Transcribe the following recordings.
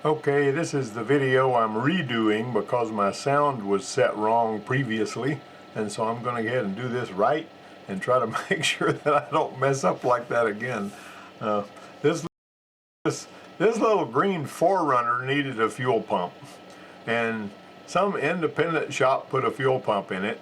Okay, this is the video I'm redoing because my sound was set wrong previously, and so I'm going to go ahead and do this right and try to make sure that I don't mess up like that again. Uh, this, this little green Forerunner needed a fuel pump, and some independent shop put a fuel pump in it,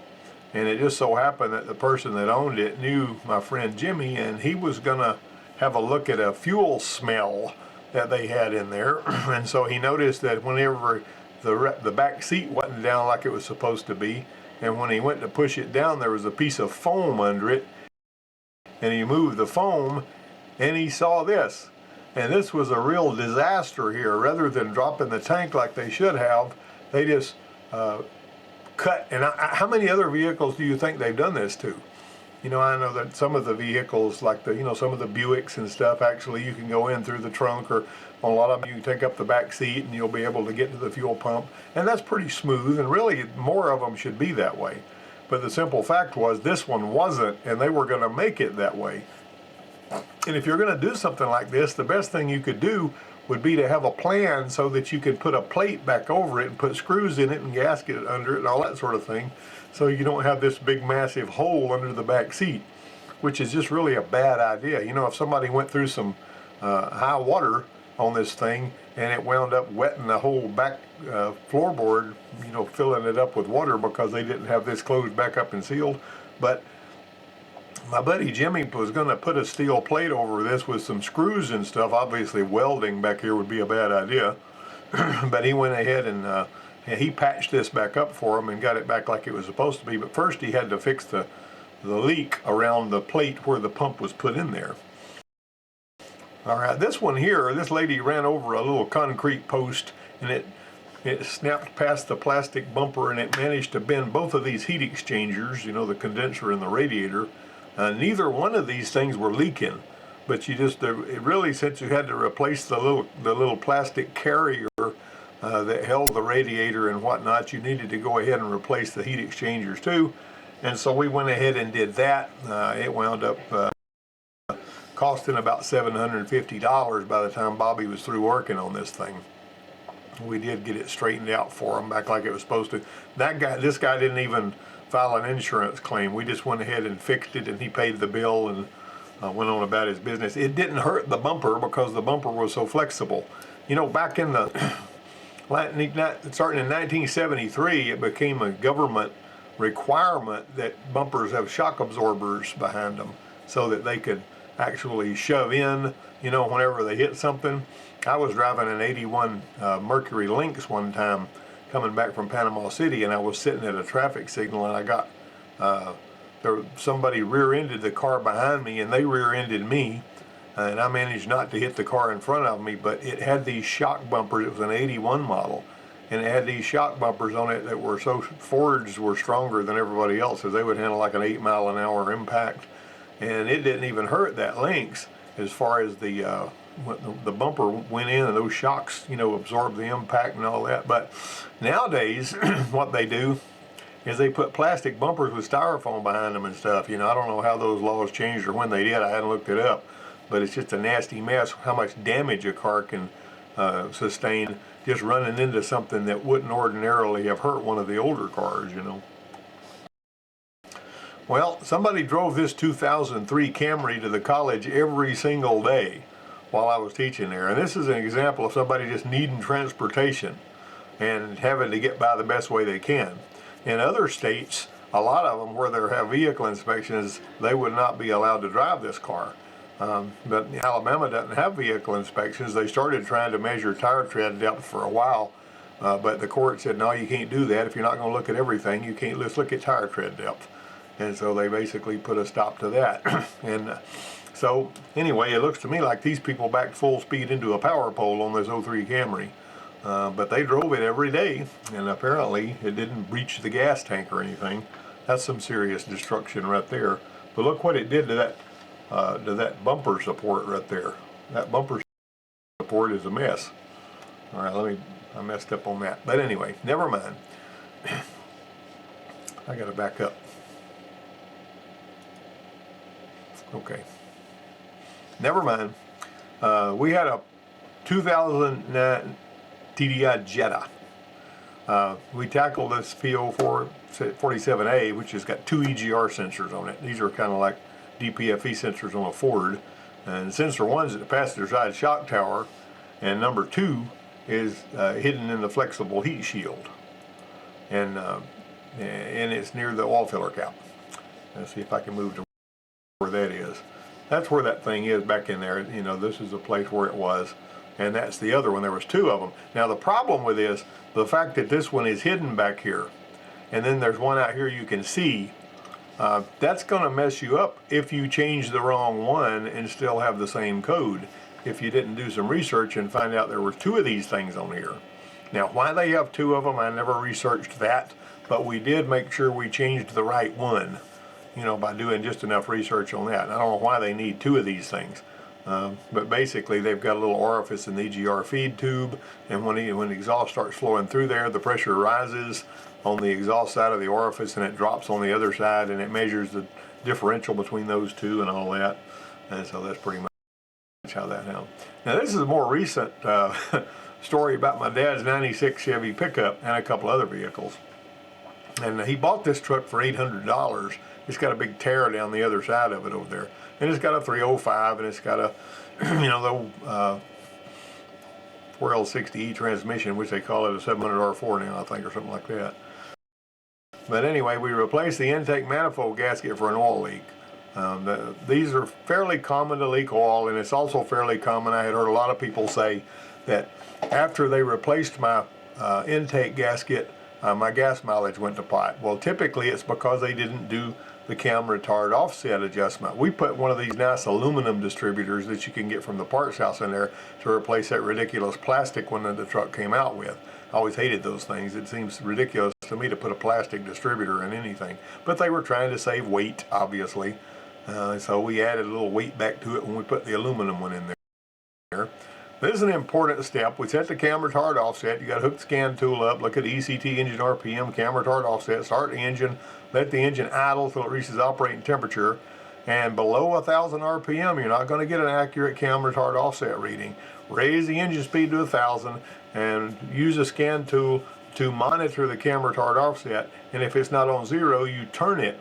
and it just so happened that the person that owned it knew my friend Jimmy, and he was going to have a look at a fuel smell that they had in there. And so he noticed that whenever the back seat wasn't down like it was supposed to be, and when he went to push it down, there was a piece of foam under it, and he moved the foam and he saw this. And this was a real disaster here. Rather than dropping the tank like they should have, they just cut. And how many other vehicles do you think they've done this to? You know, I know that some of the vehicles, like some of the Buicks and stuff, actually you can go in through the trunk, or on a lot of them you can take up the back seat and you'll be able to get to the fuel pump. And that's pretty smooth, and really more of them should be that way. But the simple fact was this one wasn't, and they were going to make it that way. And if you're going to do something like this, the best thing you could do would be to have a plan so that you could put a plate back over it and put screws in it and gasket under it and all that sort of thing, so you don't have this big massive hole under the back seat, which is just really a bad idea. You know, if somebody went through some high water on this thing and it wound up wetting the whole back floorboard, you know, filling it up with water because they didn't have this closed back up and sealed. But my buddy Jimmy was going to put a steel plate over this with some screws and stuff. Obviously welding back here would be a bad idea. But he went ahead and he patched this back up for him and got it back like it was supposed to be. But first he had to fix the leak around the plate where the pump was put in there. All right, this one here, this lady ran over a little concrete post, and it snapped past the plastic bumper, and it managed to bend both of these heat exchangers, you know, the condenser and the radiator. Neither one of these things were leaking, but it really, since you had to replace the little plastic carrier that held the radiator and whatnot, you needed to go ahead and replace the heat exchangers too. And so we went ahead and did that. It wound up costing about $750 by the time Bobby was through working on this thing. We did get it straightened out for him back like it was supposed to. This guy didn't even file an insurance claim. We just went ahead and fixed it, and he paid the bill and went on about his business. It didn't hurt the bumper because the bumper was so flexible. You know, back in the starting in 1973, it became a government requirement that bumpers have shock absorbers behind them so that they could actually shove in, you know, whenever they hit something. I was driving an 81 Mercury Lynx one time coming back from Panama City, and I was sitting at a traffic signal, and I got somebody rear-ended the car behind me, and they rear-ended me, and I managed not to hit the car in front of me. But it had these shock bumpers. It was an 81 model, and it had these shock bumpers on it that were so, Fords were stronger than everybody else's. They would handle like an 8-mile-an-hour impact, and it didn't even hurt that Lynx as far as the bumper went in, and those shocks, you know, absorbed the impact and all that. But nowadays, what they do is they put plastic bumpers with styrofoam behind them and stuff. You know, I don't know how those laws changed or when they did. I hadn't looked it up, but it's just a nasty mess how much damage a car can sustain just running into something that wouldn't ordinarily have hurt one of the older cars, you know. Well, somebody drove this 2003 Camry to the college every single day while I was teaching there. And this is an example of somebody just needing transportation and having to get by the best way they can. In other states, a lot of them where they have vehicle inspections, they would not be allowed to drive this car. But Alabama doesn't have vehicle inspections. They started trying to measure tire tread depth for a while, but the court said, no, you can't do that. If you're not going to look at everything, you can't just look at tire tread depth. And so they basically put a stop to that. And so anyway, it looks to me like these people backed full speed into a power pole on this '03 Camry. But they drove it every day, and apparently it didn't breach the gas tank or anything. That's some serious destruction right there. But look what it did to that bumper support right there. That bumper support is a mess. All right, I messed up on that. But anyway, never mind. I gotta back up. Okay. Never mind. We had a 2009 TDI Jetta. We tackled this PO47A, which has got 2 EGR sensors on it. These are kind of like DPFE sensors on a Ford. And sensor 1's at the passenger side shock tower, and number 2 is hidden in the flexible heat shield. And it's near the oil filler cap. Let's see if I can move to where that is. That's where that thing is back in there. You know, this is the place where it was. And that's the other one. There was 2 of them. Now the problem with this, the fact that this one is hidden back here, and then there's one out here you can see, that's going to mess you up if you change the wrong one and still have the same code. If you didn't do some research and find out there were 2 of these things on here. Now why they have 2 of them, I never researched that, but we did make sure we changed the right one, you know, by doing just enough research on that. And I don't know why they need 2 of these things. But basically they've got a little orifice in the EGR feed tube, and when the exhaust starts flowing through there, the pressure rises on the exhaust side of the orifice and it drops on the other side, and it measures the differential between those 2 and all that. And so that's pretty much how that happened. Now this is a more recent story about my dad's 96 Chevy pickup and a couple other vehicles. And he bought this truck for $800. It's got a big tear down the other side of it over there. And it's got a 305, and it's got a, you know, the 4L60E transmission, which they call it a 700R4 now, I think, or something like that. But anyway, we replaced the intake manifold gasket for an oil leak. These are fairly common to leak oil, and it's also fairly common. I had heard a lot of people say that after they replaced my intake gasket, my gas mileage went to pot. Well, typically it's because they didn't do the cam retard offset adjustment. We put one of these nice aluminum distributors that you can get from the parts house in there to replace that ridiculous plastic one that the truck came out with. I always hated those things. It seems ridiculous to me to put a plastic distributor in anything. But they were trying to save weight, obviously. So we added a little weight back to it when we put the aluminum one in there. This is an important step. We set the cam retard offset. You got to hook the scan tool up, look at the ECT engine RPM, cam retard offset, start the engine, let the engine idle until it reaches operating temperature. And below 1,000 RPM, you're not going to get an accurate cam retard offset reading. Raise the engine speed to 1,000 and use a scan tool to monitor the cam retard offset. And if it's not on 0, you turn it,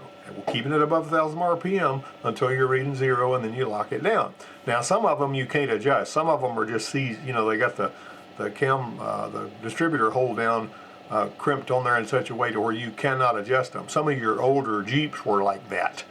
keeping it above 1,000 RPM until you're reading 0, and then you lock it down. Now some of them you can't adjust. Some of them are just you know, they got the distributor hold down crimped on there in such a way to where you cannot adjust them. Some of your older Jeeps were like that,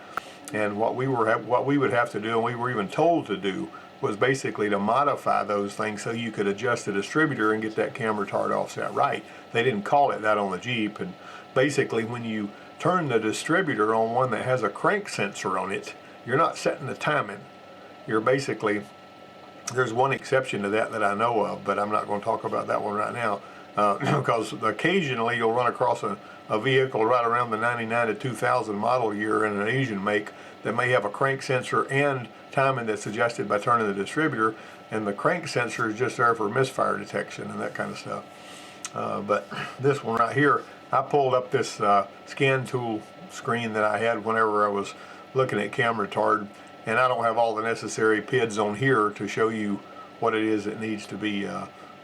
and what we would have to do, and we were even told to do, was basically to modify those things so you could adjust the distributor and get that cam retard offset right. They didn't call it that on the Jeep, and basically when you turn the distributor on one that has a crank sensor on it, you're not setting the timing. You're basically, there's one exception to that I know of, but I'm not going to talk about that one right now, because occasionally you'll run across a vehicle right around the 99 to 2000 model year in an Asian make that may have a crank sensor and timing that's adjusted by turning the distributor, and the crank sensor is just there for misfire detection and that kind of stuff. But this one right here, I pulled up this scan tool screen that I had whenever I was looking at cam retard, and I don't have all the necessary PIDs on here to show you what it is that needs to be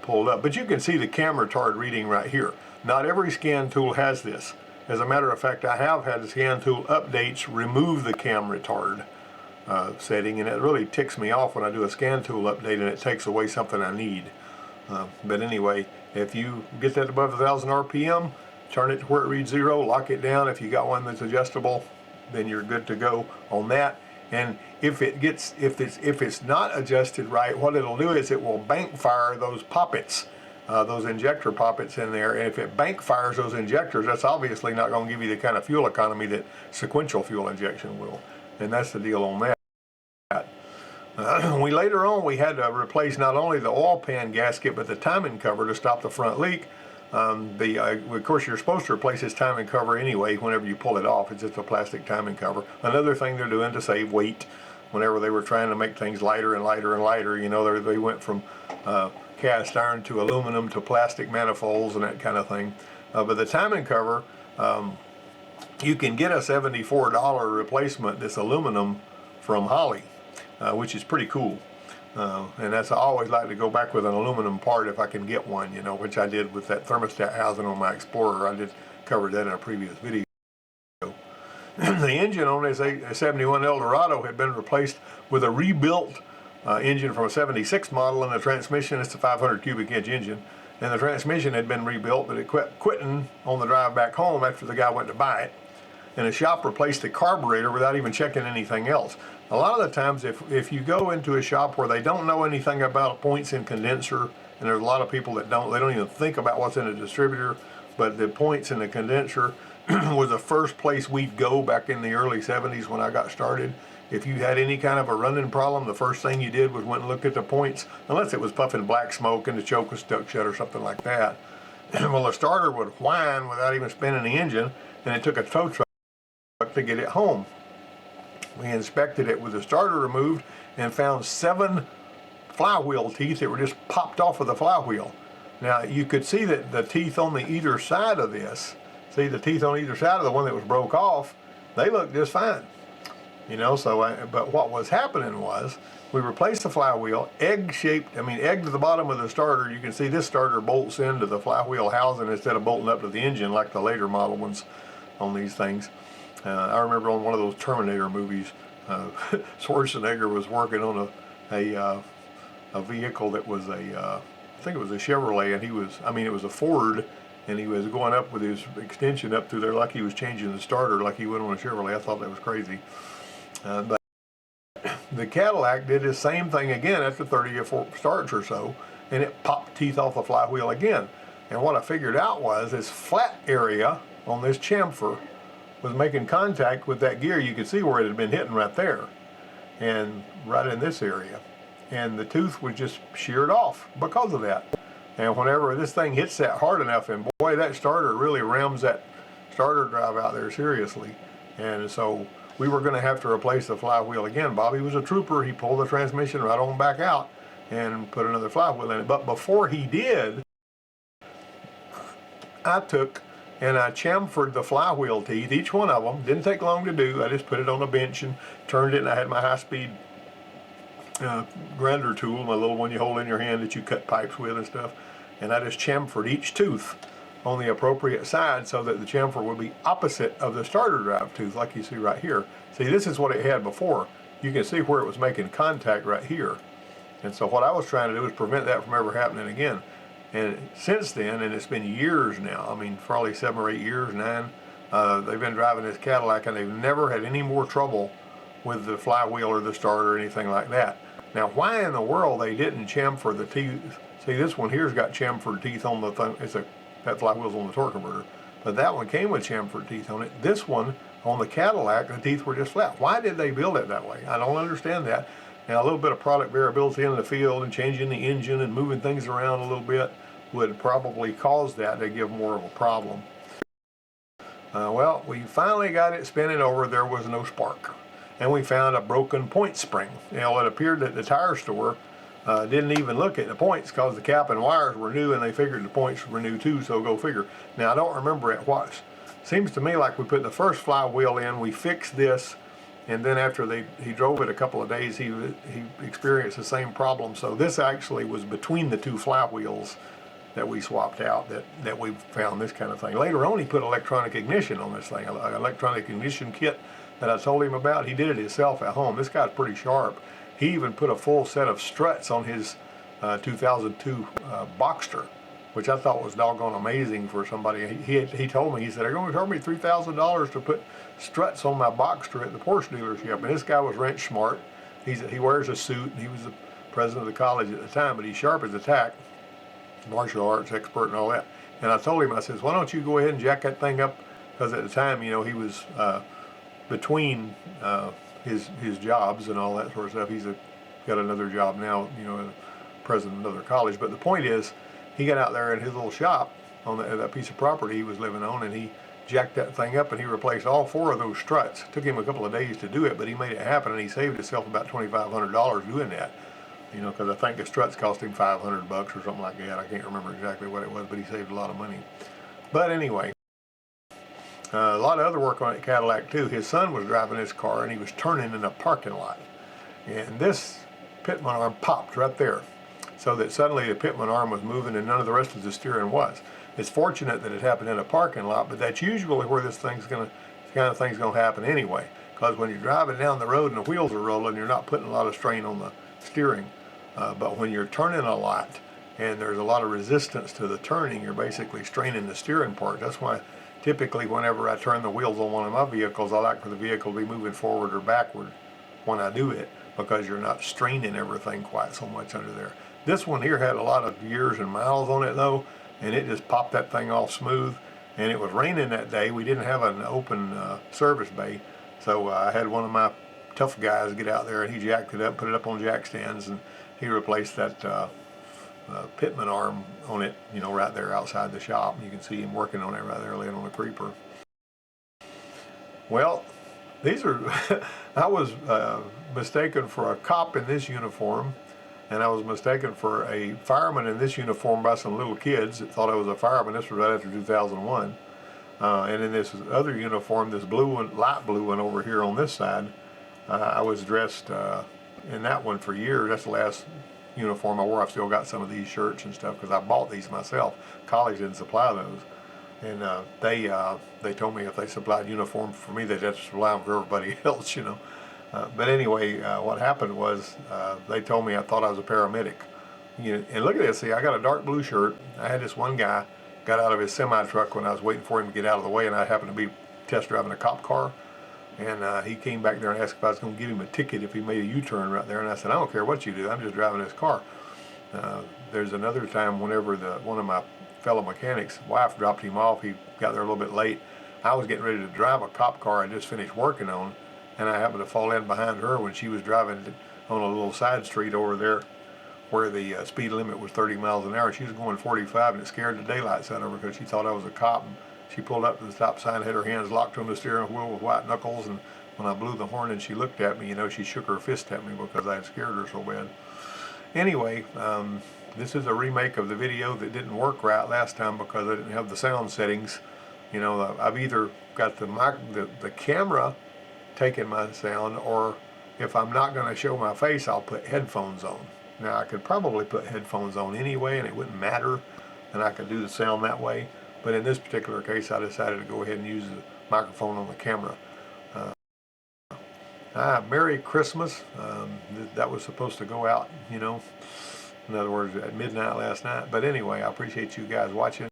pulled up. But you can see the cam retard reading right here. Not every scan tool has this. As a matter of fact, I have had the scan tool updates remove the cam retard setting, and it really ticks me off when I do a scan tool update and it takes away something I need. But anyway, if you get that above 1,000 RPM, turn it to where it reads 0, lock it down. If you got one that's adjustable, then you're good to go on that. And if it's not adjusted right, what it'll do is it will bank fire those poppets, those injector poppets in there. And if it bank fires those injectors, that's obviously not going to give you the kind of fuel economy that sequential fuel injection will. And that's the deal on that. Later on we had to replace not only the oil pan gasket but the timing cover to stop the front leak. Of course, you're supposed to replace this timing cover anyway whenever you pull it off. It's just a plastic timing cover. Another thing they're doing to save weight, whenever they were trying to make things lighter and lighter and lighter, you know, they went from cast iron to aluminum to plastic manifolds and that kind of thing. But the timing cover, you can get a $74 replacement that's aluminum from Holley, which is pretty cool. And that's, I always like to go back with an aluminum part if I can get one, you know, which I did with that thermostat housing on my Explorer. I did cover that in a previous video. The engine on this 71 Eldorado had been replaced with a rebuilt engine from a 76 model, and the transmission, it's a 500 cubic inch engine, and the transmission had been rebuilt, but it quit quitting on the drive back home after the guy went to buy it. And the shop replaced the carburetor without even checking anything else. A lot of the times, if you go into a shop where they don't know anything about points in condenser, and there's a lot of people that they don't even think about what's in a distributor, but the points in the condenser was the first place we'd go back in the early 70s when I got started. If you had any kind of a running problem, the first thing you did was went and looked at the points, unless it was puffing black smoke and the choke was stuck shut or something like that. Well, the starter would whine without even spinning the engine, and it took a tow truck to get it home. We inspected it with the starter removed and found 7 flywheel teeth that were just popped off of the flywheel. Now you could see that the teeth on the either side of this, see the teeth on either side of the one that was broke off, they looked just fine. You know, but what was happening was we replaced the flywheel, egg-shaped, egg to the bottom of the starter. You can see this starter bolts into the flywheel housing instead of bolting up to the engine like the later model ones on these things. I remember on one of those Terminator movies, Schwarzenegger was working on a vehicle that was I think it was a Chevrolet, and it was a Ford, and he was going up with his extension up through there like he was changing the starter like he would on a Chevrolet. I thought that was crazy. But the Cadillac did the same thing again after 30 or 40 starts or so, and it popped teeth off the flywheel again. And what I figured out was this flat area on this chamfer was making contact with that gear. You could see where it had been hitting right there, and right in this area, and the tooth was just sheared off because of that. And whenever this thing hits that hard enough, and boy, that starter really rams that starter drive out there seriously. And so we were going to have to replace the flywheel again. Bobby was a trooper. He pulled the transmission right on back out and put another flywheel in it. But before he did, I took and I chamfered the flywheel teeth, each one of them. Didn't take long to do. I just put it on a bench and turned it, and I had my high-speed grinder tool, my little one you hold in your hand that you cut pipes with and stuff, and I just chamfered each tooth on the appropriate side so that the chamfer would be opposite of the starter drive tooth, like you see right here. See, this is what it had before. You can see where it was making contact right here. And so what I was trying to do is prevent that from ever happening again. And since then, and it's been years now, probably 7 or 8 years, 9, they've been driving this Cadillac, and they've never had any more trouble with the flywheel or the starter or anything like that. Now, why in the world they didn't chamfer the teeth? See, this one here's got chamfered teeth on the thing. That flywheel's on the torque converter, but that one came with chamfered teeth on it. This one on the Cadillac, the teeth were just flat. Why did they build it that way? I don't understand that. Now, a little bit of product variability in the field and changing the engine and moving things around a little bit would probably cause that to give more of a problem. Well, we finally got it spinning over. There was no spark, and we found a broken point spring. It appeared that the tire store didn't even look at the points because the cap and wires were new, and they figured the points were new too, so go figure. Now, I don't remember it was. Seems to me like we put the first flywheel in, we fixed this, and then after he drove it a couple of days, he experienced the same problem. So this actually was between the 2 flywheels that we swapped out that we found this kind of thing. Later on, he put electronic ignition on this thing, an electronic ignition kit that I told him about. He did it himself at home. This guy's pretty sharp. He even put a full set of struts on his 2002 Boxster, which I thought was doggone amazing for somebody. He told me, he said, "They're going to charge me $3,000 to put struts on my Boxster at the Porsche dealership." And this guy was wrench smart. He wears a suit, and he was the president of the college at the time, but he's sharp as a tack, martial arts expert and all that. And I told him, I says, "Why don't you go ahead and jack that thing up?" Because at the time, he was between his jobs and all that sort of stuff. He's got another job now, president of another college. But the point is, he got out there in his little shop on that piece of property he was living on, and he jacked that thing up, and he replaced all 4 of those struts. It took him a couple of days to do it, but he made it happen, and he saved himself about $2,500 doing that. Because I think the struts cost him $500 or something like that. I can't remember exactly what it was, but he saved a lot of money. But anyway, a lot of other work on that Cadillac too. His son was driving his car, and he was turning in a parking lot. And this pitman arm popped right there, so that suddenly the pitman arm was moving and none of the rest of the steering was. It's fortunate that it happened in a parking lot, but that's usually where this kind of thing's gonna happen anyway. Because when you're driving down the road and the wheels are rolling, you're not putting a lot of strain on the steering. But when you're turning a lot and there's a lot of resistance to the turning, you're basically straining the steering part. That's why typically whenever I turn the wheels on one of my vehicles, I like for the vehicle to be moving forward or backward when I do it, because you're not straining everything quite so much under there. This one here had a lot of years and miles on it though, and it just popped that thing off smooth. And it was raining that day. We didn't have an open service bay, so I had one of my tough guys get out there, and he jacked it up, put it up on jack stands, and he replaced that pitman arm on it, you know, right there outside the shop. You can see him working on it right there, laying on a creeper. Well, these are, I was mistaken for a cop in this uniform, and I was mistaken for a fireman in this uniform by some little kids that thought I was a fireman. This was right after 2001. And in this other uniform, this blue one, light blue one over here on this side, I was dressed in that one for years. That's the last uniform I wore. I've still got some of these shirts and stuff because I bought these myself. College didn't supply those. And they told me if they supplied uniforms for me, they'd have to supply them for everybody else, you know. But anyway, what happened was they told me I thought I was a paramedic. And look at this, see, I got a dark blue shirt. I had this one guy got out of his semi-truck when I was waiting for him to get out of the way, and I happened to be test driving a cop car. And he came back there and asked if I was going to give him a ticket if he made a U-turn right there. And I said, I don't care what you do, I'm just driving this car. There's another time whenever one of my fellow mechanics' wife dropped him off. He got there a little bit late. I was getting ready to drive a cop car I just finished working on, and I happened to fall in behind her when she was driving on a little side street over there where the speed limit was 30 miles an hour. She was going 45, and it scared the daylights out of her because she thought I was a cop. And she pulled up to the stop sign, had her hands locked on the steering wheel with white knuckles, and when I blew the horn and she looked at me, you know, she shook her fist at me because I had scared her so bad. Anyway, this is a remake of the video that didn't work right last time because I didn't have the sound settings. You know, I've either got the camera taking my sound, or if I'm not going to show my face, I'll put headphones on. Now, I could probably put headphones on anyway, and it wouldn't matter, and I could do the sound that way. But in this particular case, I decided to go ahead and use the microphone on the camera. Merry Christmas. That was supposed to go out, you know, in other words, at midnight last night. But anyway, I appreciate you guys watching.